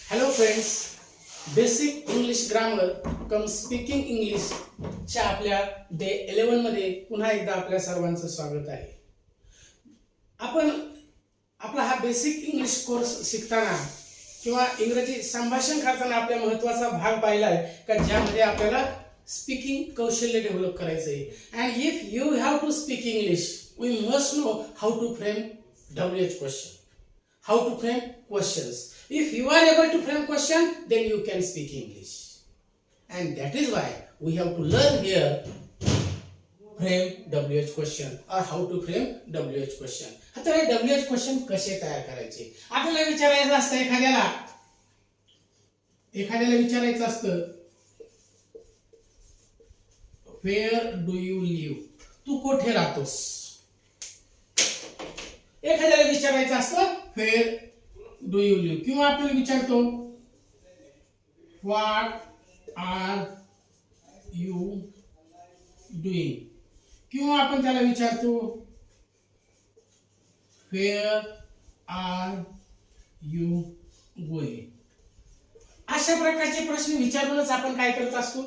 Hello friends, basic English grammar कम speaking English च्या आपल्या day 11 मध्ये पुन्हा एकदा आपल्या सर्वांचं स्वागत आहे. आपण आपला हा बेसिक इंग्लिश कोर्स शिकताना किंवा इंग्रजी संभाषण करताना आपल्या महत्त्वाचा भाग पाहिला आहे का ज्यामध्ये आपल्याला स्पीकिंग कौशल्य डेव्हलप करायचं आहे. And if you have to speak English we must know how to frame WH question, how to frame questions. If you are able to frame question, then you can speak English. And that is why we have to learn here frame WH question or how to frame WH question. आता हे WH question कसे तयार करायचे आपल्याला विचारायचं असतं. एखाद्याला विचारायचं असतं where do you live, तू कुठे राहतोस. एखाद्याला विचारायचं असतं where do you live किंवा आपण विचारतो what are you doing किंवा आपण त्याला विचारतो where are you going. अशा प्रकारचे प्रश्न विचारूनच आपण काय करत असतो,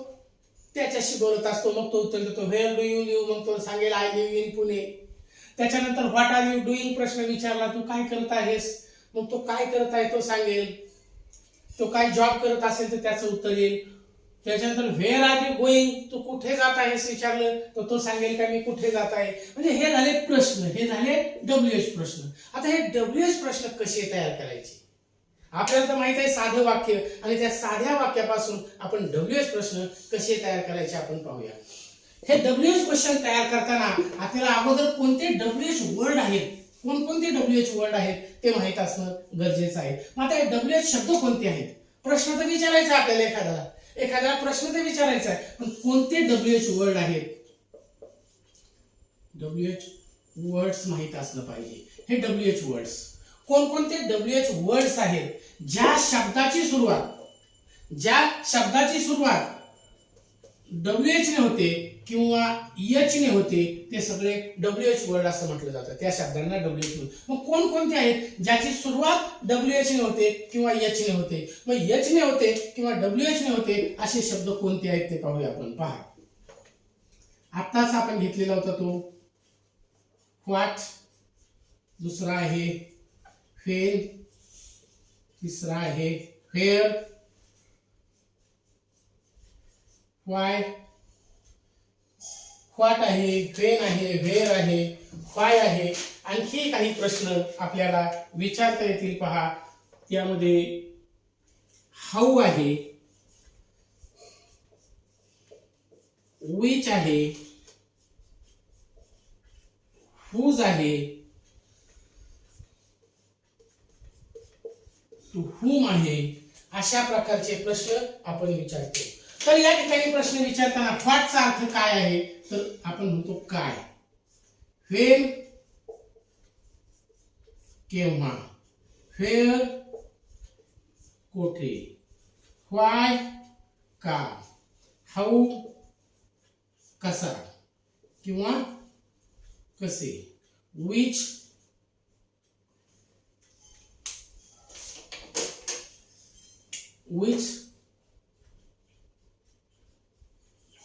त्याच्याशी बोलत असतो. मग तो उत्तर देतो where do you live, मग तो सांगेल I live in पुणे. त्याच्यानंतर व्हॉट आर यू डुईंग प्रश्न विचारला, तू काय करत आहेस, मग तो काय करत आहे तो सांगेल. तो काय जॉब करत असेल तर त्याचं उत्तर येईल. त्याच्यानंतर व्हेअर आर यू गोईंग, तू कुठे जात आहेस विचारलं तर तो सांगेल का मी कुठे जात आहे. म्हणजे हे झाले प्रश्न, हे झाले WH प्रश्न. आता हे WH प्रश्न कसे तयार करायचे आपल्याला तर माहित आहे, साधं वाक्य, आणि त्या साध्या वाक्यापासून आपण WH प्रश्न कसे तयार करायचे आपण पाहूया. हे WH क्वेश्चन तयार करताना आपल्याला अगोदर कोणते WH वर्ड आहेत, कोणकोणते WH वर्ड आहेत ते माहित असणं गरजेचं आहे. मग आता हे WH शब्द कोणते आहेत, प्रश्न तर विचारायचा आपल्याला, एखादा प्रश्न तर विचारायचा आहे, पण कोणते WH वर्ड आहेत, WH वर्ड्स माहित असलं पाहिजे. हे WH वर्ड्स कोणकोणते WH वर्ड्स आहेत, ज्या शब्दाची सुरुवात WH ने होते किंवा H ने होते ते सगळे WH वर्ड असं म्हटलं जातं. त्या शब्दांना WH वर्ड. मग कोणकोणते आहेत ज्याची सुरुवात WH ने होते किंवा H ने होते. मग H ने होते किंवा WH ने होते असे शब्द कोणते आहेत ते पाहूया आपण. पहा, आताच आपण घेतलेला होता तो व्हॉट, दुसरा आहे व्हेन, तिसरा आहे व्हेअर, व्हाय, व्हॉट आहे, व्हेन आहे, व्हेअर आहे, व्हाय आहे. आणखी काही प्रश्न आपल्याला विचारता येतील. पहा, त्यामध्ये हाऊ आहे, विच आहे, हुज आहे, टू हुम आहे. अशा प्रकारचे प्रश्न आपण विचारतो. तर या ठिकाणी प्रश्न विचारताना व्हॉटचा अर्थ काय आहे तर आपण म्हणतो काय, व्हेन केव्हा, व्हेअर कोठे, व्हाय का, हाऊ कसा किंवा कसे, विच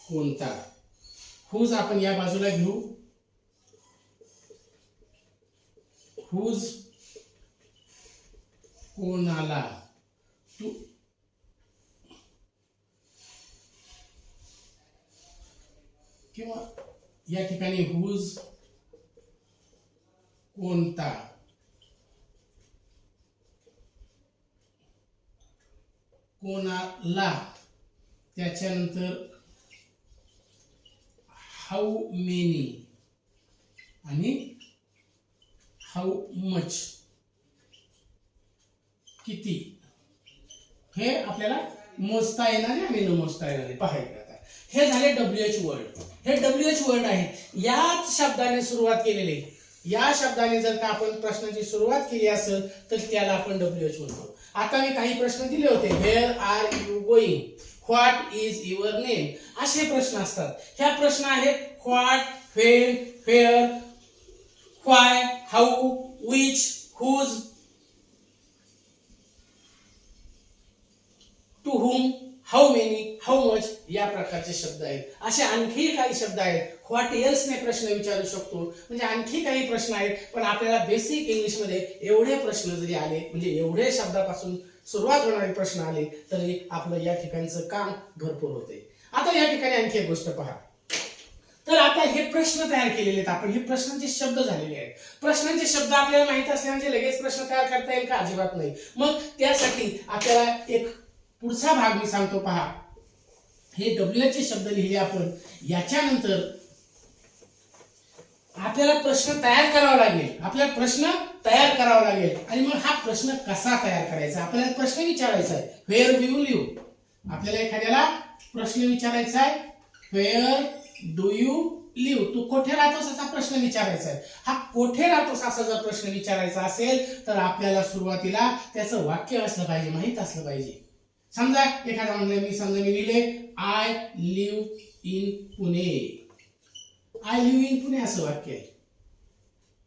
कोणता, हुज आपण या बाजूला घेऊ, हुज कोणाला, टू किंवा या ठिकाणी हुज कोणता, कोणाला. त्याच्यानंतर हाऊ मेनी आणि हाऊ मच, किती. हे आपल्याला मोजता येणारे आणि न मोजता येणारे पाहायचे. आता हे झाले WH वर्ड. हे WH वर्ड आहे, याच शब्दाने सुरुवात केलेले. या शब्दाने जर का आपण प्रश्नाची सुरुवात केली असेल तर त्याला आपण WH म्हणतो. आता मी काही प्रश्न दिले होते, where are you going, what is your name, असे प्रश्न असतात. ह्या प्रश्न आहेत what, when, where, why, how, which, whose, to whom, how many, how much या प्रकारचे शब्द आहेत. असे आणखी काही शब्द आहेत. व्हॉट एल्स ने प्रश्न विचारू शकतो. म्हणजे आणखी काही प्रश्न आहेत. पण आपल्याला बेसिक इंग्लिश मध्ये एवढे प्रश्न जरी आले, म्हणजे एवढे शब्दापासून सुरुवात होणारे प्रश्न आले, तरी आपलं या ठिकाणचं काम भरपूर होते. आता या ठिकाणी आणखी एक गोष्ट पहा. तर आता हे प्रश्न तयार केलेले आहेत आपण. हे प्रश्नांचे शब्द झालेले आहेत. प्रश्नांचे शब्द आपल्याला माहित असल्याने लगेच प्रश्न तयार करता येईल का? अजिबात नाही. मग त्यासाठी आपल्याला एक पुढचा भाग मी सांगतो पहा. हे WH चे शब्द लिहिले आपण. याच्यानंतर आपल्याला प्रश्न तयार करावा लागेल. आपल्याला प्रश्न तयार करावा लागेल. आणि मग हा प्रश्न कसा तयार करायचा? आपल्याला प्रश्न विचारायचा आहे. Where do you live? आपल्याला एखाद्याला प्रश्न विचारायचा आहे. Where do you live? तू कोठे राहतोस असा प्रश्न विचारायचा आहे. हा कोठे राहतोस असा जर प्रश्न विचारायचा असेल तर आपल्याला सुरुवातीला त्याचं वाक्य असलं पाहिजे, माहित असलं पाहिजे. समजा एखादा म्हणलं, मी लिहिले I live in Pune. I live in Pune असं वाक्य आहे.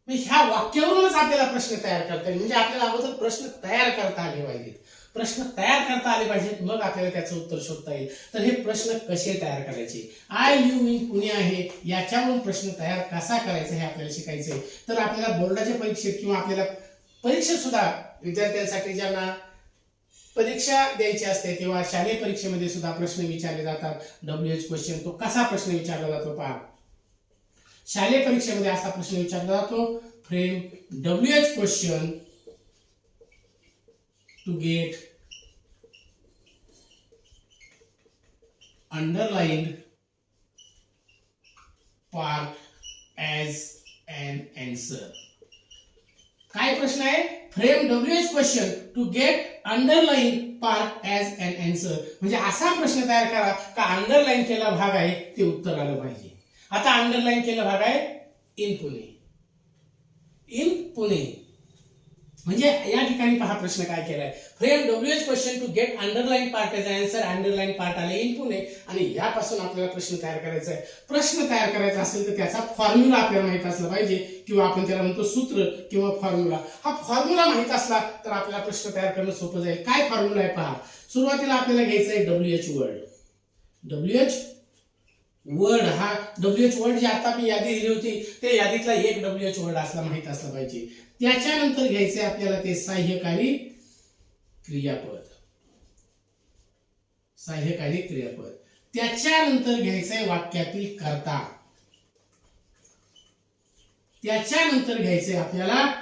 ह्या वाक्यावरूनच आपल्याला प्रश्न तयार करता येईल. म्हणजे आपल्याला अगोदर प्रश्न तयार करता आले पाहिजेत. प्रश्न तयार करता आले पाहिजेत, मग आपल्याला त्याचं उत्तर शोधता येईल. तर हे प्रश्न कसे तयार करायचे? आय लिव्ह इन पुणे आहे, याच्यावरून प्रश्न तयार कसा करायचा हे आपल्याला शिकायचंय. तर आपल्याला बोर्डाच्या परीक्षेत किंवा आपल्याला परीक्षेत सुद्धा विद्यार्थ्यांसाठी ज्यांना परीक्षा द्यायची असते तेव्हा शालेय परीक्षेमध्ये सुद्धा प्रश्न विचारले जातात. WH क्वेश्चन, तो कसा प्रश्न विचारला जातो पहा. शालेय परीक्षेमध्ये असा प्रश्न विचारला जातो. Frame WH question to get underlined part as an answer. काय प्रश्न आहे? Frame WH question to get underline part as an answer. म्हणजे असा प्रश्न तयार करा का अंडरलाईन केला भाग आहे ते उत्तर आलं पाहिजे. आता अंडरलाईन केला भाग आहे इन पुणे. इन पुणे म्हणजे या ठिकाणी पहा प्रश्न काय केलाय. Frame WH question to get underline part as answer. Underline part आले इन पुणे आणि यापासून आपल्याला प्रश्न तयार करायचा आहे. प्रश्न तयार करायचा असेल तर त्याचा फॉर्म्युला आपल्याला माहित असला पाहिजे, किंवा आपण त्याला म्हणतो सूत्र किंवा फॉर्म्युला. हा फॉर्म्युला माहित असला तर आपल्याला प्रश्न तयार करणं सोपं जाईल. काय फॉर्म्युला आहे पहा. सुरुवातीला आपल्याला घ्यायचं आहे WH वर्ड. WH वर्ड, हा WH वर्ड जी आता मी यादी दिली होती ते यादीतला एक WH वर्ड असला माहित असला पाहिजे. त्याच्यानंतर घ्यायचंय आपल्याला ते सहाय्यकारी क्रियापद. सहाय्यकारी क्रियापद. त्याच्यानंतर घ्यायचंय वाक्यातील कर्ता. त्याच्यानंतर घ्यायचंय आपल्याला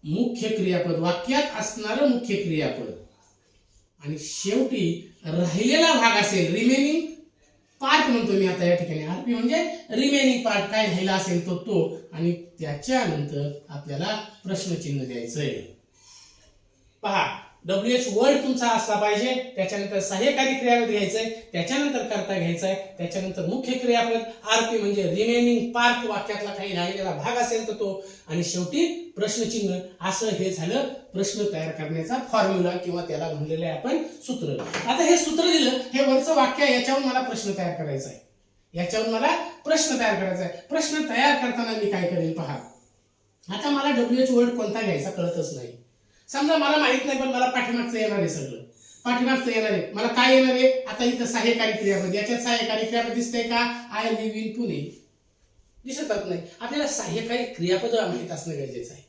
मुख्य क्रियापद, वाक्यात असणारं मुख्य क्रियापद. आणि शेवटी राहिलेला भाग असेल, रिमेनिंग पार्ट म्हणतो मी आता या ठिकाणी. आरपी म्हणजे रिमेनिंग पार्ट, काय राहिला असेल तो. आणि त्याच्यानंतर आपल्याला प्रश्नचिन्ह द्यायचंय. पहा, WH वर्ड तुमचा असला पाहिजे. त्याच्यानंतर सहाय्यकारी क्रियापद घ्यायचंय. त्याच्यानंतर कर्ता घ्यायचंय. त्याच्यानंतर मुख्य क्रियापद, आरपी म्हणजे रिमेनिंग पार्ट, वाक्यातला काही राहिलेला भाग असेल तर तो. आणि शेवटी प्रश्नचिन्ह. असं हे झालं प्रश्न तयार करण्याचा फॉर्म्युला किंवा त्याला म्हणलेलं आहे आपण सूत्र. आता हे सूत्र दिलं, हे वरचं वाक्य, याच्यावरून मला प्रश्न तयार करायचा आहे. याच्यावरून मला प्रश्न तयार करायचा आहे. प्रश्न तयार करताना मी काय करेन पहा. आता मला WH वर्ड कोणता घ्यायचा कळतच नाही. समजा मला माहित नाही, पण मला पाठीमागचं येणार आहे सगळं. पाठीमागचं येणार आहे. मला काय येणार आहे? आता इथं सहाय्यकारी क्रियापद. याच्यात सहाय्यकारी क्रियापद दिसतंय का? I live in Pune. दिसतच नाही. आपल्याला सहाय्यकारी क्रियापद माहित असणं गरजेचं आहे.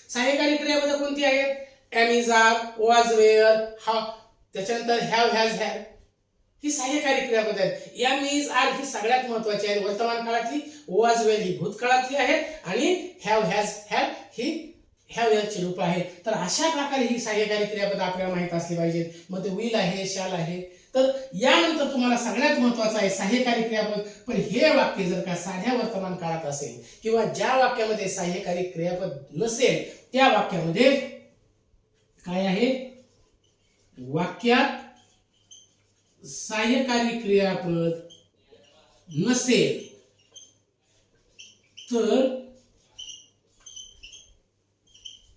सहाय्यकारी क्रियापद कोणती आहेत? Am, is, are, was, were, have. त्याच्यानंतर हॅव, हॅज, हॅड. ही सहाय्यकारी क्रियापद आहेत. एम, इज, आर ही सगळ्यात महत्वाची आहे वर्तमान काळातली. वॉज, वेअर ही भूतकाळातली आहेत. आणि हॅव, हॅज, हॅड ही ह्या याची रूप आहेत. तर अशा प्रकारे ही सहाय्यकारी क्रियापद आपल्याला माहित असली पाहिजेत. मग ते विल आहे, शाल आहे. तर यानंतर तुम्हाला सगळ्यात महत्वाचं आहे सहाय्यकारी क्रियापद. पण हे वाक्य जर का साध्या वर्तमान काळात असेल किंवा ज्या वाक्यामध्ये सहाय्यकारी क्रियापद नसेल त्या वाक्यामध्ये काय आहे? वाक्यात सहाय्यकारी क्रियापद नसेल तर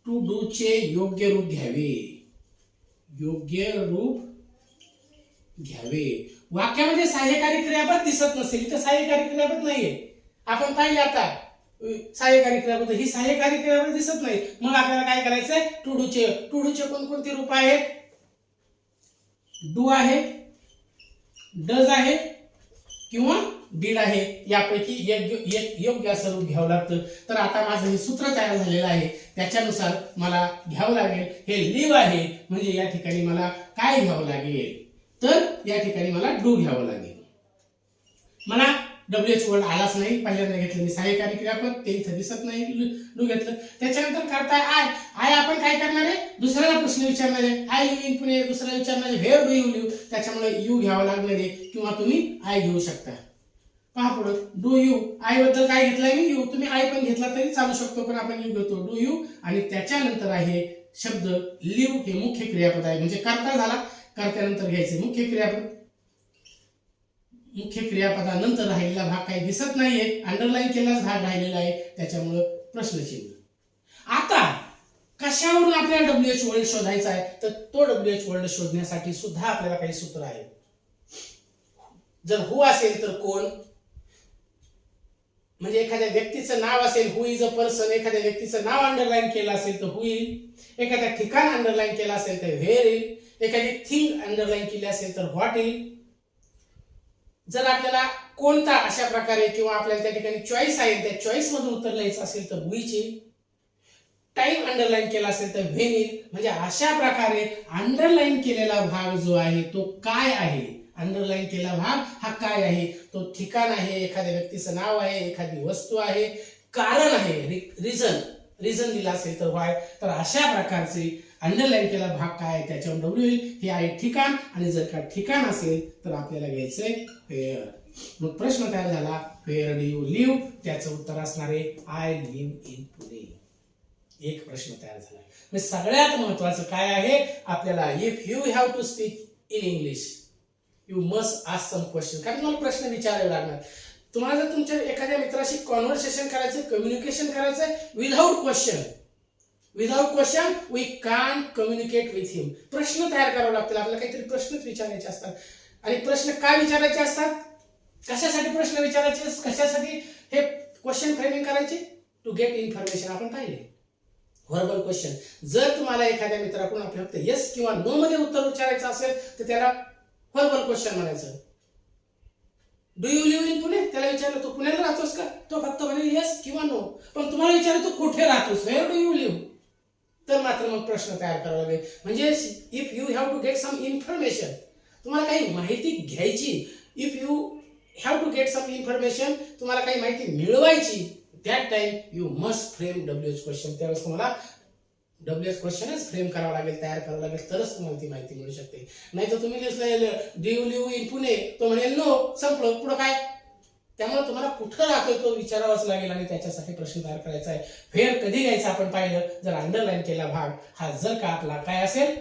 टू डू चे योग्य रूप घ्यावे. योग्य रूप घ्यावे. वाक्यामध्ये सहाय्यकारी क्रियापद दिसत नसेल, इथं सहाय्यकारी क्रियापद नाहीये. आपण पाहिले आता सहाय्यकारी क्रियापद, ही सहाय्यकारी क्रियापद दिसत नाही. मग आपल्याला काय करायचंय? टू डूचे कोणकोणती रूप आहेत? डू आहे, डज आहे किंवा डीड आहे, यापैकी एक योग्य असं रूप घ्यावं लागतं. तर आता माझं हे सूत्र तयार झालेलं आहे, त्याच्यानुसार मला घ्यावं लागेल. हे लिव्ह आहे म्हणजे या ठिकाणी मला काय घ्यावं लागेल, तर या ठिकाणी मला डू घ्यावं लागेल. मला डब्ल्यूएच वर्ड आलाच नाही, पहिल्यांदा घेतलं मी सहाय्यकारी क्रियापद, ते इथं दिसत नाही, डू घेतलं. त्याच्यानंतर करताय आय. आय आपण काय करणार आहे, दुसऱ्याला प्रश्न विचारणार आहे. आय लिव्ह इन पुणे, दुसऱ्याला विचारणार आहे व्हेअर डू यू लिव्ह, त्याच्यामुळे यू घ्यावं लागणार आहे किंवा तुम्ही आय घेऊ शकता. पहा पुढं डू यू, आय बद्दल काय घेतलंय मी, यू. तुम्ही आय पण घेतला तरी चालू शकतो, पण आपण यू घेतो. डू यू आणि त्याच्यानंतर आहे शब्द लिव्ह, हे मुख्य क्रियापद आहे, म्हणजे करता झाला, कर्त्यानंतर घ्यायचे मुख्य क्रियापद. मुख्य क्रियापदानंतर राहिलेला भाग काही दिसत नाहीये, अंडरलाईन केलाच भाग राहिलेला आहे, त्याच्यामुळं प्रश्नचिन्ह. आता कशावरून आपल्याला डब्ल्यूएच वर्ड शोधायचा आहे, तर तो डब्ल्यूएच वर्ड शोधण्यासाठी सुद्धा आपल्याला काही सूत्र आहे. जर हु असेल तर कोण, म्हणजे एखाद्या व्यक्तीचं नाव असेल, हु इज अ पर्सन, एखाद्या व्यक्तीचं नाव अंडरलाईन केलं असेल तर हु येईल, एखाद्या ठिकाण अंडरलाईन केलं असेल तर व्हेअर येईल, एखादी थिंग अंडरलाईन केली असेल तर व्हॉट येईल. जर आपल्याला कोणता अशा प्रकारे किंवा आपल्याला त्या ठिकाणी चॉईस आहे, त्या चॉईस मधून उत्तर लिहायचं असेल तर व्हिच येईल. टाइम अंडरलाईन केला असेल तर व्हेन येईल. म्हणजे अशा प्रकारे अंडरलाईन केलेला भाग जो आहे तो काय आहे, अंडरलाईन केलेला भाग हा काय आहे, तो ठिकाण आहे, एखाद्या व्यक्तीचं नाव आहे, एखादी वस्तू आहे, कारण आहे, रिझन दिला असेल तर व्हाय. तर अशा प्रकारचे अंडरलाईन केला भाग काय आहे त्याच्यावर डब्ल्यू येईल. हे आहे ठिकाण, आणि जर का ठिकाण असेल तर आपल्याला घ्यायचंय व्हेअर. मग प्रश्न तयार झाला, व्हेअर डू यू लिव्ह, त्याचं उत्तर असणार आहे आय लिव्ह इन पुणे. एक प्रश्न तयार झाला. म्हणजे सगळ्यात महत्वाचं काय आहे, आपल्याला if you have to speak in English you must ask some question. कारण तुम्हाला प्रश्न विचारावे लागणार. तुम्हाला जर तुमच्या एखाद्या मित्राशी कॉन्व्हर्सेशन करायचं, कम्युनिकेशन करायचं without question we can't communicate with him. प्रश्न तयार करावे लागतील आपल्याला, काहीतरी प्रश्नच विचारायचे असतात. आणि प्रश्न काय विचारायचे असतात, कशासाठी प्रश्न विचारायचे, कशासाठी हे क्वेश्चन फ्रेमिंग करायचे, टू गेट इन्फॉर्मेशन. आपण पाहिले व्हर्बल क्वेश्चन. जर तुम्हाला एखाद्या मित्राकडून आपल्याला फक्त येस किंवा नो मध्ये उत्तर विचारायचं असेल तर त्याला व्हर्बल क्वेश्चन म्हणायचं. Do you live in Pune, त्याला विचारलं तू पुण्याला राहतोस का, तो फक्त म्हणेल येस किंवा नो. पण तुम्हाला विचारलं तू कुठे राहतोस, वेअर डू यू लिव्ह, तर मात्र मग प्रश्न तयार करावा लागेल. म्हणजे if you have to get some information, तुम्हाला काही माहिती घ्यायची, if you have to get some information, तुम्हाला काही माहिती मिळवायची, that time you must frame WH question. त्यावेळेस तुम्हाला डब्ल्यूएच क्वेश्चनच फ्रेम करावा लागेल, तयार करावं लागेल, तरच तुम्हाला ती माहिती मिळू शकते. नाही तर तुम्ही do you live in Pune, तो म्हणेल नो, संपलं, पुढं काय. त्यामुळे तुम्हाला कुठं राहतोय तो विचारावाच लागेल आणि त्याच्यासाठी प्रश्न तयार करायचा आहे. व्हेअर कधी घ्यायचं आपण पाहिलं, जर अंडरलाईन केला भाग हा जर का आपला काय असेल,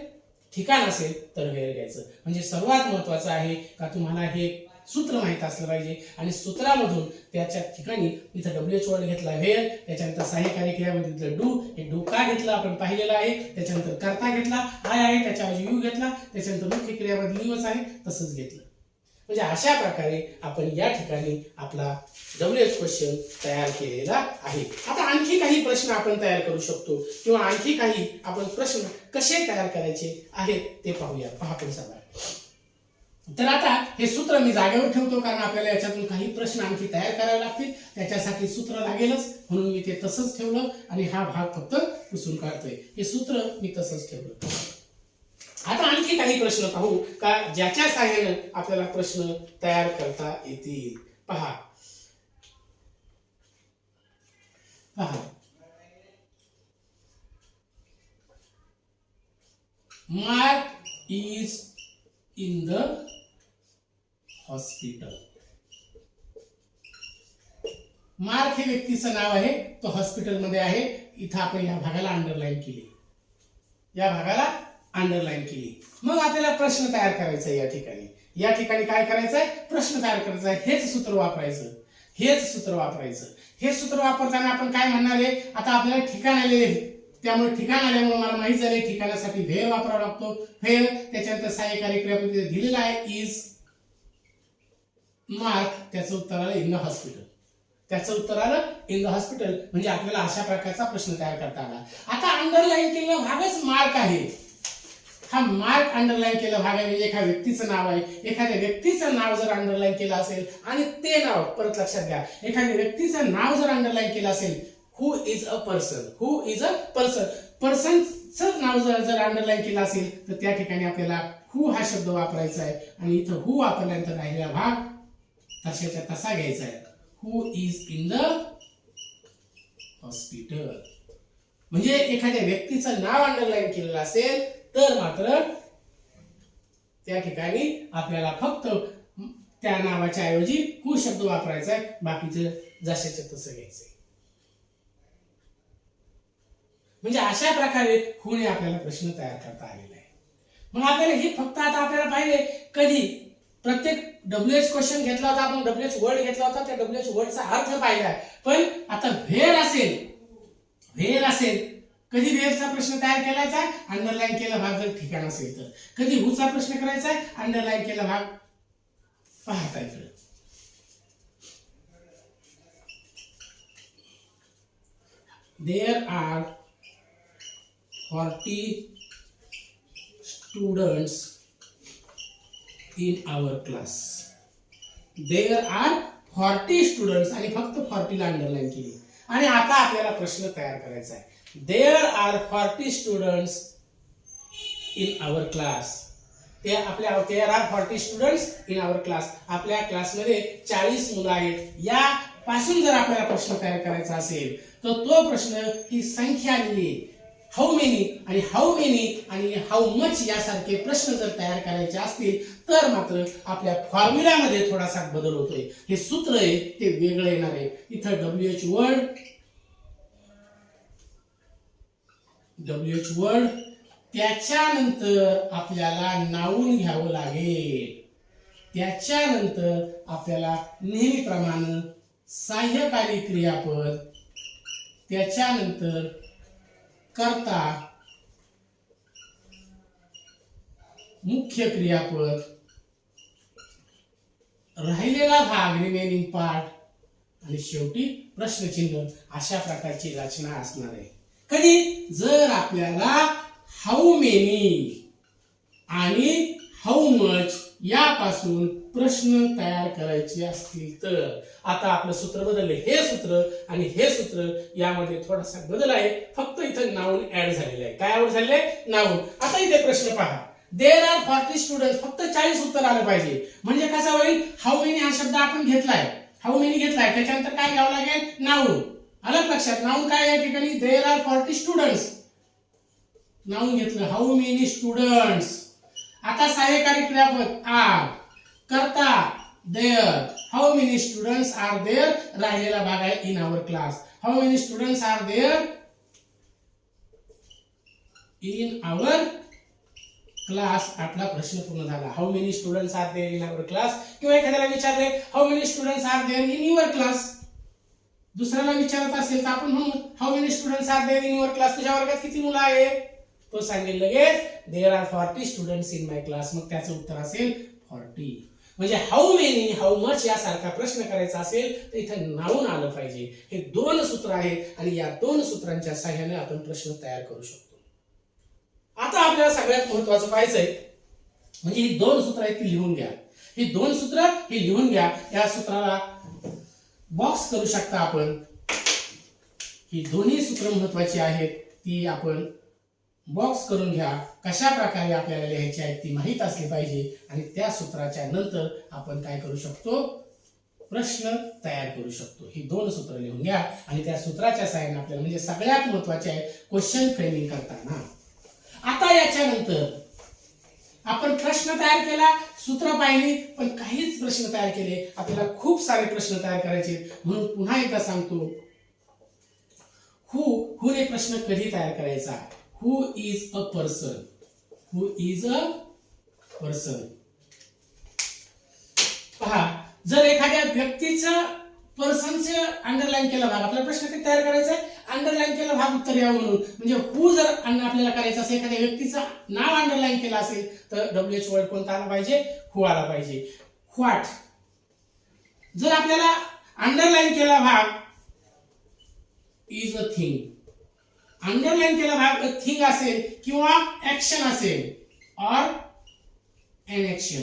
ठिकाण असेल तर व्हेअर घ्यायचं. म्हणजे सर्वात महत्वाचं आहे का तुम्हाला हे सूत्र माहित असलं पाहिजे, आणि सूत्रामधून त्याच्या ठिकाणी इथं डब्ल्यूएच वर्ड घेतला व्हेअर, त्याच्यानंतर सहाय्यकारी क्रियामध्ये डू, हे डू का घेतलं आपण पाहिलेलं आहे. त्याच्यानंतर करता घेतला आय आहे, त्याच्याऐवजी यू घेतला, त्याच्यानंतर मुख्य क्रियामध्ये लिव्हच आहे, तसंच घेतलं. म्हणजे अशा प्रकारे आपण या ठिकाणी आपला डब्ल्यूएच क्वेश्चन तयार केलेला आहे. आता आणखी काही प्रश्न आपण तयार करू शकतो, किंवा आणखी काही आपण प्रश्न कसे तयार करायचे आहेत ते पाहूया. पहा पुढचा भाग. तर आता हे सूत्र मी जागेवर ठेवतो, कारण आपल्याला याच्यातून काही प्रश्न आणखी तयार करावे लागतील, त्याच्यासाठी सूत्र लागेलच, म्हणून मी ते तसंच ठेवलं आणि हा भाग फक्त पुसून काढतोय. हे सूत्र मी तसंच ठेवलं. आता आणखी काही प्रश्न पाहू का ज्याच्या सहाय्याने आपल्याला प्रश्न तयार करता येतील. पहा mark is in the hospital. Mark हे व्यक्तीचं नाव आहे, तो हॉस्पिटलमध्ये आहे. इथं आपण या भागाला अंडरलाईन केली, या भागाला अंडरलाईन केली. मग आपल्याला प्रश्न तयार करायचा आहे. या ठिकाणी काय करायचं आहे, प्रश्न तयार करायचा आहे. हेच सूत्र वापरायचं. हे सूत्र वापरताना आपण काय म्हणणार आहे, आता आपल्याला ठिकाण आलेले, त्यामुळे ठिकाण आल्यामुळे मला माहित झाले ठिकाणासाठी व्हेअर वापरावा लागतो. व्हेअर, त्याच्यानंतर सहाय्यकारी क्रियापद दिलेला आहे इज, मार्क, त्याचं उत्तर आलं इन द हॉस्पिटल. म्हणजे आपल्याला अशा प्रकारचा प्रश्न तयार करता आला. आता अंडरलाईन केलेला भागच मार्क आहे. हा मार्क अंडरलाईन केला भाग आहे, म्हणजे एखाद्या व्यक्तीचं नाव आहे. एखाद्या व्यक्तीचं नाव जर अंडरलाईन केलं असेल आणि ते नाव परत लक्षात घ्या, एखाद्या व्यक्तीचं नाव जर अंडरलाईन केलं असेल, who is a person, who is a person, पर्सनचं नाव जर अंडरलाईन केलं असेल तर त्या ठिकाणी आपल्याला हु हा शब्द वापरायचा आहे आणि इथं हु वापरल्यानंतर राहिलेला भाग तशाच्या तसा घ्यायचा आहे. हु इज इन द हॉस्पिटल. म्हणजे एखाद्या व्यक्तीचं नाव अंडरलाईन केलेलं असेल तर मात्र त्या ठिकाणी आपल्याला फक्त त्या नावाच्या ऐवजी हु शब्द वापरायचा आहे, बाकीचं जशाच्या तसं घ्यायचंय. म्हणजे अशा प्रकारे हुने आपल्याला प्रश्न तयार करता आलेला आहे. मग आपल्याला हे फक्त आता आपल्याला पाहिजे कधी प्रत्येक WH क्वेश्चन घेतला होता आपण, WH वर्ड घेतला होता, त्या WH वर्डचा अर्थ पाहिलाय. पण आता व्हेअर असेल कधी व्हेअरचा प्रश्न तयार केलायचा आहे, अंडरलाईन केला भाग जर ठिकाण असेल तर. कधी हुचा प्रश्न करायचा आहे, अंडरलाईन केला भाग पाहता इकडे. There are 40 students in our class. There are 40 students आणि फक्त 40 ला अंडरलाईन केली. आणि आता आपल्याला प्रश्न तयार करायचा आहे. There are 40 students in our class. There are 40 students in our class. आपल्या क्लासमध्ये 40 मुलं आहेत. या पासून जर आपल्याला प्रश्न तयार करायचा असेल तर तो प्रश्न ही संख्या लिहिली, हाऊ मेनी आणि हाऊ मच यासारखे प्रश्न जर तयार करायचे असतील तर मात्र आपल्या फॉर्म्युल्यामध्ये थोडासा बदल होतोय. हे सूत्र आहे ते वेगळं येणार आहे. इथं WH वर्ड त्याच्यानंतर आपल्याला नाऊन घ्यावं लागेल. त्याच्यानंतर आपल्याला नेहमीप्रमाणे सहाय्यकारी क्रियापद, त्याच्यानंतर कर्ता, मुख्य क्रियापद, राहिलेला भाग रिमेनिंग पार्ट आणि शेवटी प्रश्नचिन्ह अशा प्रकारची रचना असणार आहे. कधी जर आपल्याला हाऊ मेनी आणि हाऊ मच यापासून प्रश्न तयार करायचे असतील तर. आता आपलं सूत्र बदलले, हे सूत्र आणि हे सूत्र यामध्ये थोडासा बदल आहे, फक्त इथं नाऊन ऍड झालेलं आहे. काय ऍड झालेलं आहे? नाऊन. आता इथे प्रश्न पहा, देर आर 40 स्टुडंट्स, फक्त 40 उत्तर आलं पाहिजे. म्हणजे कसं होईल, हाऊ मेनी हा शब्द आपण घेतलाय, हाऊ मेनी घेतलाय, त्याच्यानंतर काय घ्यावं लागेल? नाऊन. आलं लक्षात? नाऊन काय या ठिकाणी? देर आर 40 स्टुडंट्स, नाऊन घेतलं, हाऊ मेनी स्टुडंट्स. आता सहाय्यकारी क्रियापद आर, कर्ता there, how many students are there, राहिलेला भाग आहे in our class. How many students are there in our class. आपला प्रश्न पूर्ण झाला. How many students are there in our class. किंवा एखाद्याला विचारले how many students are there in your class, दुसऱ्याला विचारत असेल तर आपण म्हणू how many students are there in your class, तुझ्या वर्गात किती मुलं आहेत? तो सांगेल लगेच there are 40 students in my class. मग त्याचं उत्तर असेल 40. म्हणजे हाऊ मेनी हाऊ मच यासारखा प्रश्न करायचा असेल तर इथं नाऊन आलं पाहिजे. हे दोन सूत्र आहेत आणि या दोन सूत्रांच्या सहाय्याने आपण प्रश्न तयार करू शकतो. आता आपल्याला सगळ्यात महत्वाचं पाहायचंय म्हणजे ही दोन सूत्र आहेत ती लिहून घ्या. ही दोन सूत्र ही लिहून घ्या. या सूत्राला बॉक्स करू शकता आपण. ही दोन्ही सूत्र महत्वाची आहेत, ती आपण बॉक्स करून घ्या. कशा प्रकारे आपल्याला लिहायची आहे ती माहित असली पाहिजे आणि त्या सूत्राच्या नंतर आपण काय करू शकतो? प्रश्न तयार करू शकतो. ही दोन सूत्र लिहून घ्या आणि त्या सूत्राच्या सहाय्याने आपल्याला म्हणजे सगळ्यात महत्वाचे आहे क्वेश्चन फ्रेमिंग करताना. आता याच्यानंतर आपण प्रश्न तयार केला, सूत्र पाहिली, पण काहीच प्रश्न तयार केले. आपल्याला खूप सारे प्रश्न तयार करायचे म्हणून पुन्हा एकदा सांगतो, हुने प्रश्न कधी तयार करायचा? Who is a person? Who is a person? पहा, जर एखाद्या व्यक्तीचं पर्सनचं अंडरलाईन केला भाग आपल्याला प्रश्न कधी तयार करायचा आहे? अंडरलाईन केला भाग उत्तर यावं म्हणून. म्हणजे हु जर आपल्याला करायचं असेल, एखाद्या व्यक्तीचं नाव अंडरलाईन केलं असेल तर WH वर्ड कोणता आला पाहिजे? हु आला पाहिजे. व्हॉट जर आपल्याला अंडरलाईन केला भाग इज अ थिंग, अंडरलाईन केला भाग थिंग असेल किंवा ऍक्शन असेल ऑर एन ऍक्शन.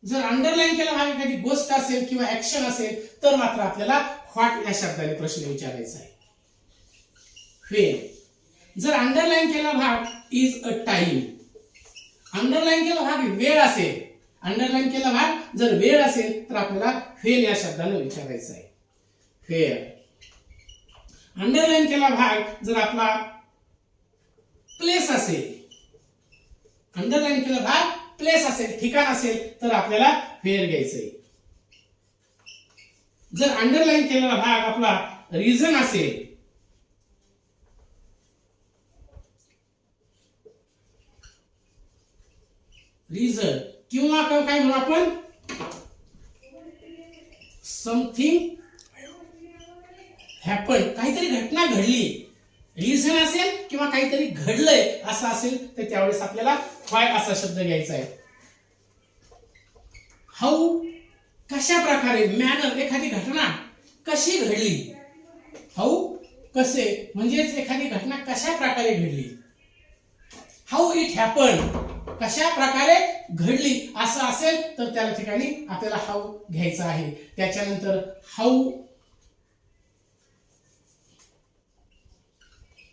जर अंडरलाईन केला भाग एखादी गोष्ट असेल किंवा ऍक्शन असेल तर मात्र आपल्याला व्हॉट या शब्दाने प्रश्न विचारायचा आहे. व्हेन. जर अंडरलाईन केला भाग इज अ टाइम. अंडरलाईन केला भाग वेळ असेल, अंडरलाईन केला भाग जर वेळ असेल तर आपल्याला व्हेन या शब्दाने विचारायचं आहे. व्हेअर. अंडरलाईन केला भाग जर आपला प्लेस असेल, अंडरलाईन केला भाग प्लेस असेल, ठिकाण असेल तर आपल्याला व्हेअर घ्यायचंय. जर अंडरलाईन केलेला भाग आपला रिझन असेल, रिझन किंवा काय म्हणू आपण समथिंग हॅपन, काहीतरी घटना घडली, रिझन असेल किंवा काहीतरी घडलंय असं असेल तर त्यावेळेस आपल्याला व्हाय असा शब्द घ्यायचा आहे. हाऊ कशा प्रकारे, मॅनर एखादी घटना कशी घडली, हाऊ कसे म्हणजेच एखादी घटना कशा प्रकारे घडली. हाऊ इट हॅपन कशा प्रकारे घडली असं असेल तर त्या ठिकाणी आपल्याला हाऊ घ्यायचा आहे. त्याच्यानंतर हाऊ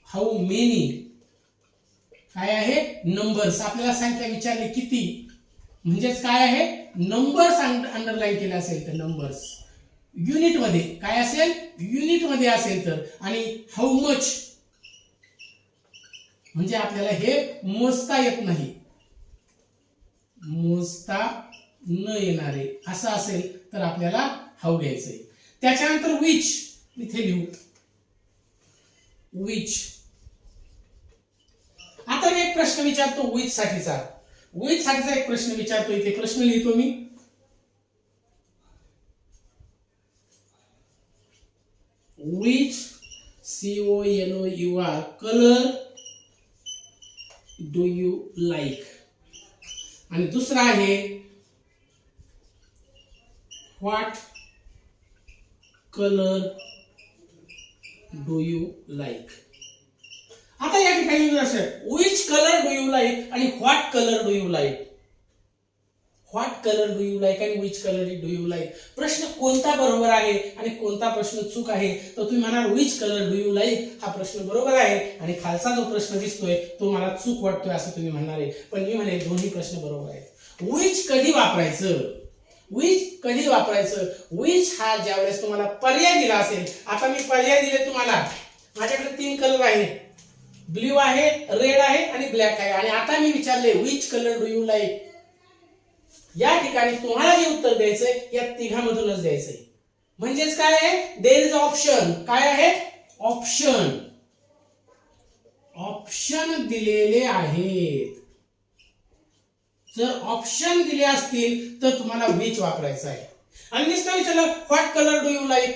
हाऊ मेनी काय आहे नंबर्स. आपल्याला संख्या विचारली किती म्हणजेच काय आहे नंबर्स अंडरलाईन केले असेल तर नंबर्स. युनिट मध्ये काय असेल युनिट मध्ये असेल तर. आणि हाऊ मच म्हणजे आपल्याला हे मोजता येत नाही, मोजता न येणारे असं असेल तर आपल्याला हाऊ घ्यायचंय. त्याच्यानंतर विच इथे लिहू विच. आता मी एक प्रश्न विचारतो विच साठीचा, विच साठीचा एक प्रश्न विचारतो. इथे प्रश्न लिहितो मी. Which COLOUR colour do you like. आणि दुसरा आहे what colour do you like. आता या ठिकाणी which colour do you like आणि what colour do you like. What colour do you like आणि which colour do you like. प्रश्न कोणता बरोबर आहे आणि कोणता प्रश्न चूक आहे तर तुम्ही म्हणाल which colour do you like हा प्रश्न बरोबर आहे आणि खालचा जो प्रश्न दिसतोय तो मला चूक वाटतोय असं तुम्ही म्हणणार आहे. पण मी म्हणेल दोन्ही प्रश्न बरोबर आहेत. विच कधी वापरायचं, विच कधी वापरायचं. विच हा ज्यावेळेस तुम्हाला पर्याय दिला असेल. आता मी पर्याय दिले तुम्हाला, माझ्याकडे 3 कलर आहे, ब्ल्यू आहे, रेड आहे आणि ब्लॅक आहे. आणि आता मी विचारले which colour do you like. या ठिकाणी तुम्हाला जे उत्तर द्यायचंय या तिघांमधूनच द्यायचंय. म्हणजेच काय आहे देयर इज ऑप्शन. काय आहे ऑप्शन, ऑप्शन दिलेले आहेत. जर ऑप्शन दिले असतील तर तुम्हाला विच वापरायचं आहे. आणि नुसतं विचारलं what colour do you like,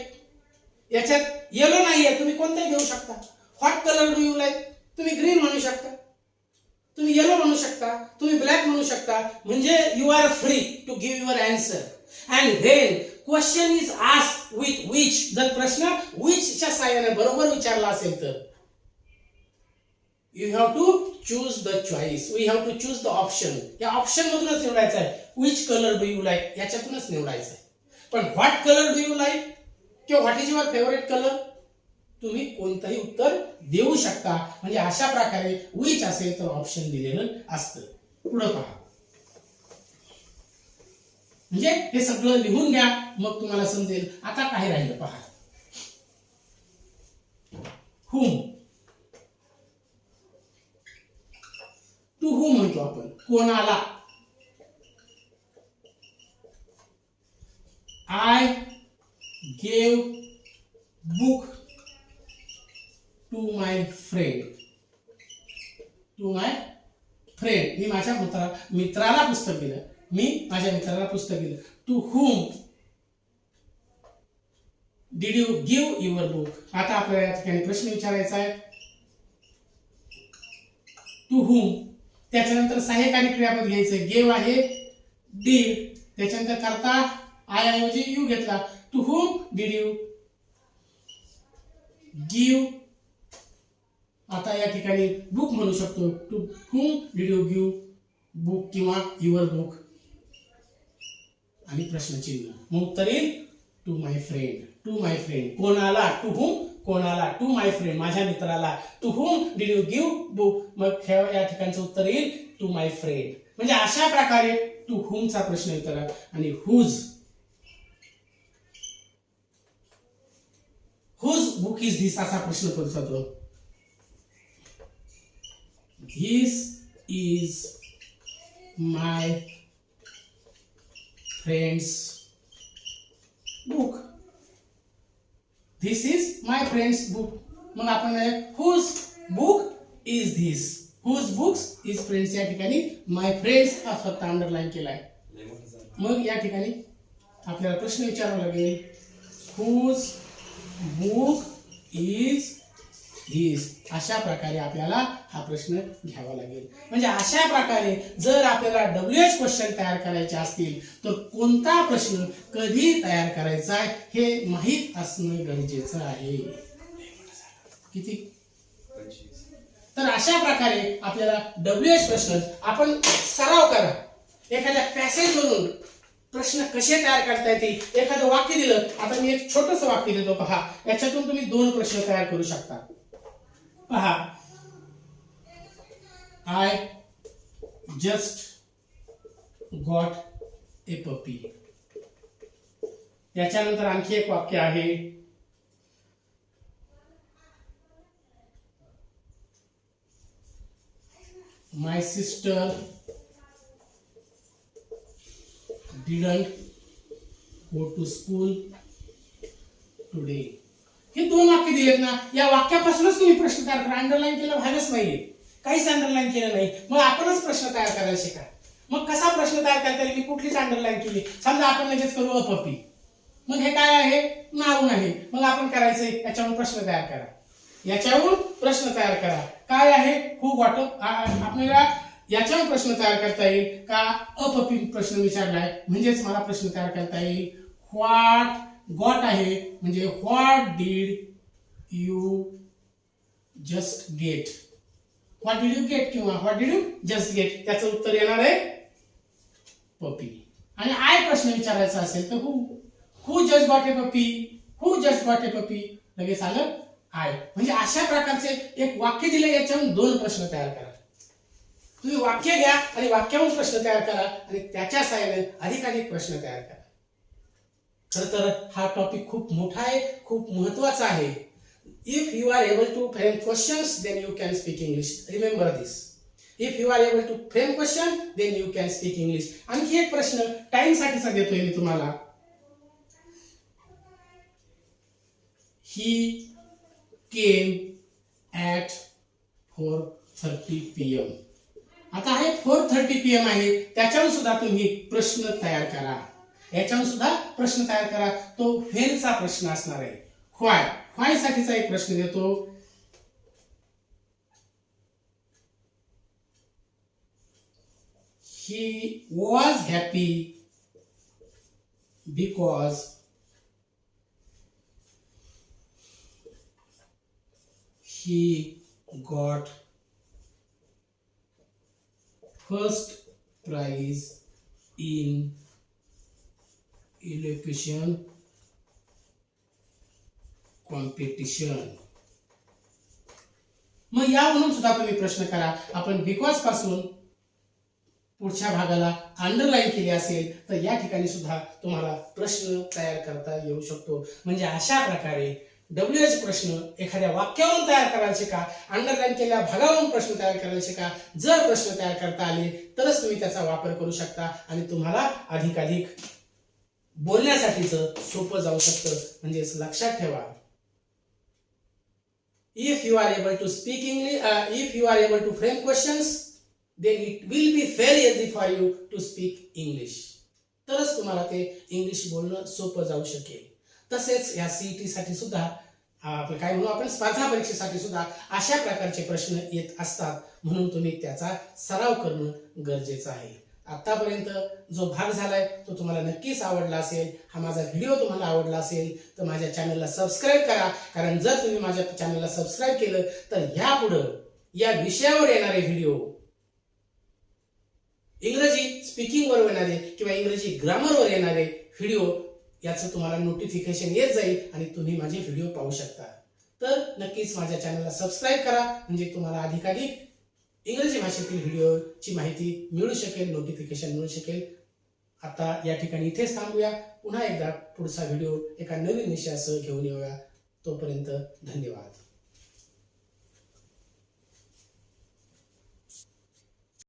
याच्यात येलो नाहीये, तुम्ही कोणताही घेऊ शकता. What colour do you like तुम्ही ग्रीन म्हणू शकता, तुम्ही येलो म्हणू शकता, तुम्ही ब्लॅक म्हणू शकता. म्हणजे you are free to give your answer. And when question is asked with which, जर प्रश्न विच च्या साहाय्याने बरोबर विचारला असेल तर you have to choose the choice, we have to choose the option. या ऑप्शन मधूनच निवडायचं आहे. Which colour do you like याच्यातूनच निवडायचं आहे. पण what colour do you like किंवा what is your favourite colour तुम्ही कोणतंही उत्तर देऊ शकता. म्हणजे अशा प्रकारे विच असेल तर ऑप्शन दिलेलं असतं. पुढे पहा. म्हणजे हे सगळं लिहून घ्या मग तुम्हाला समजेल. आता काय राहिलं पहा. हुम, टू हुम म्हणतो आपण कोणाला. I gave book to my friend, to my friend. मी माझ्या मित्राला पुस्तक दिलं, मी माझ्या मित्राला पुस्तक दिलं. To whom did you give your book. आता आपल्याला या ठिकाणी प्रश्न विचारायचा आहे टू हुम. त्याच्यानंतर सहाय्यकारी क्रियापद घ्यायचं. गेव आहे डीड, त्याच्यानंतर करता आय ऐवजी यू घेतला. To whom did you give. आता या ठिकाणी बुक म्हणू शकतो. To whom did you give book किंवा युअर बुक आणि प्रश्नचिन्ह. मग उत्तर येईल to my friend. To my friend कोणाला, टू हुम कोणाला, टू माय फ्रेंड माझ्या मित्राला. To whom did you give book, मग या ठिकाणचं उत्तर येईल टू माय फ्रेंड. म्हणजे अशा प्रकारे टू हुमचा प्रश्न विचारा आणि हुज बुक इज धिस असा प्रश्न करू शकतो. This is my friend's book. This is my friend's book. मग आपण whose book is this. Whose books is friends या ठिकाणी माय फ्रेंड्स हा फक्त अंडरलाईन केलाय. मग या ठिकाणी आपल्याला प्रश्न विचारावा लागेल हुज बुक इज धिस. अशा प्रकारे आपल्याला हा प्रश्न घ्यावा लागेल. म्हणजे अशा प्रकारे जर आपल्याला WH क्वेश्चन तयार करायचे असतील तर कोणता प्रश्न कधी तयार करायचा आहे हे माहीत असणं गरजेचं आहे. किती? तर अशा प्रकारे आपल्याला WH प्रश्न आपण सराव करा. एखाद्या पॅसेज वरून प्रश्न कसे तयार करता येतील. एखादं वाक्य दिलं, आता मी एक छोटस वाक्य देतो पहा, याच्यातून तुम्ही 2 प्रश्न तयार करू शकता. पहा, आय जस्ट गॉट ए पपी. याच्यानंतर आणखी एक वाक्य आहे माय sister didn't go to school today. हे 2 वाक्य दिलेत ना, या वाक्यापासूनच तुम्ही प्रश्न तयार करा. अंडरलाईन केलं भागच नाहीये, काहीच अंडरलाईन केलं नाही. मग आपणच प्रश्न तयार करायला शिका. मग कसा प्रश्न तयार करता येईल? मी कुठलीच अंडरलाईन केली. समजा आपण लगेच करू अ पपी. मग हे काय आहे? नाऊन आहे. मग आपण करायचंय याच्यावरून प्रश्न तयार करा. याच्यावरून प्रश्न तयार करा. काय आहे? हू गॉट. आपल्याला याच्यावर प्रश्न तयार करता येईल का? अपपी प्रश्न विचारलाय म्हणजेच मला प्रश्न तयार करता येईल व्हॉट. गॉट आहे म्हणजे what did you just get. What did you get किंवा what did you just get त्याचं उत्तर येणार आहे पपी. आणि आय प्रश्न विचारायचा असेल तर who just got a puppy. Who just got a puppy लगेच आलं आय. म्हणजे अशा प्रकारचे एक वाक्य दिले, याच्यावरून 2 प्रश्न तयार करा. तुम्ही वाक्य घ्या आणि वाक्यावरून प्रश्न तयार करा आणि त्याच्या सहाय्याने अधिकाधिक प्रश्न तयार करा. खरं तर हा टॉपिक खूप मोठा आहे, खूप महत्वाचा आहे. If you are able to frame questions then you can speak English. Remember this. If you are able to frame question then you can speak English. आणखी एक प्रश्न टाइम साठीचा देतोय मी तुम्हाला. He came at 4:30 PM. आता हे 4:30 PM आहे, त्याच्यावर सुद्धा तुम्ही प्रश्न तयार करा. याच्यावर सुद्धा प्रश्न तयार करा. तो व्हेनचा प्रश्न असणार आहे. व्हाय साठीचा एक प्रश्न देतो. He was happy because he got first prize in elocution competition. मग यावरून सुद्धा तुम्ही प्रश्न करा. आपण बिकॉज पासून पुढच्या भागाला अंडरलाईन केली असेल तर या ठिकाणी सुद्धा तुम्हाला प्रश्न तयार करता येऊ शकतो. म्हणजे अशा प्रकारे WH प्रश्न एखाद्या वाक्यावरून तयार करायला शिका. अंडरलाईन केलेल्या भागावरून प्रश्न तयार करायला शिका. जर प्रश्न तयार करता आले तरच तुम्ही त्याचा वापर करू शकता आणि तुम्हाला अधिकाधिक बोलण्यासाठीच सोपं जाऊ शकतं. म्हणजे लक्षात ठेवा, if you are able to speak English, if you are able to frame questions, then it will be very easy for you to speak English. तरच तुम्हाला ते इंग्लिश बोलणं सोपं जाऊ शकेल. तसेच या CET साठी सुद्धा आपलं काय म्हणू आपण स्पर्धा परीक्षेसाठी सुद्धा अशा प्रकारचे प्रश्न येत असतात. म्हणून तुम्ही त्याचा सराव करणं गरजेचं आहे. आतापर्यंत जो भाग झालाय तो तुम्हाला नक्कीच आवडला असेल. हा माझा व्हिडिओ तुम्हाला आवडला असेल तर माझ्या चॅनलला सबस्क्राईब करा. कारण जर तुम्ही माझ्या चॅनलला सबस्क्राईब केलं तर यापुढे या विषयावर येणारे व्हिडिओ इंग्रजी स्पीकिंगवर येणारे किंवा इंग्रजी ग्रामरवर येणारे व्हिडिओ याचं तुम्हाला नोटिफिकेशन येत जाईल आणि तुम्ही माझे व्हिडिओ पाहू शकता. तर नक्कीच माझ्या चॅनलला सबस्क्राईब करा, म्हणजे तुम्हाला अधिकाधिक इंग्रजी भाषेतील व्हिडिओची माहिती मिळू शकेल, नोटिफिकेशन मिळू शकेल. आता या ठिकाणी इथेच थांबूया. पुन्हा एकदा पुढचा व्हिडिओ एका नवीन विषयासह घेऊन येऊया. तोपर्यंत धन्यवाद.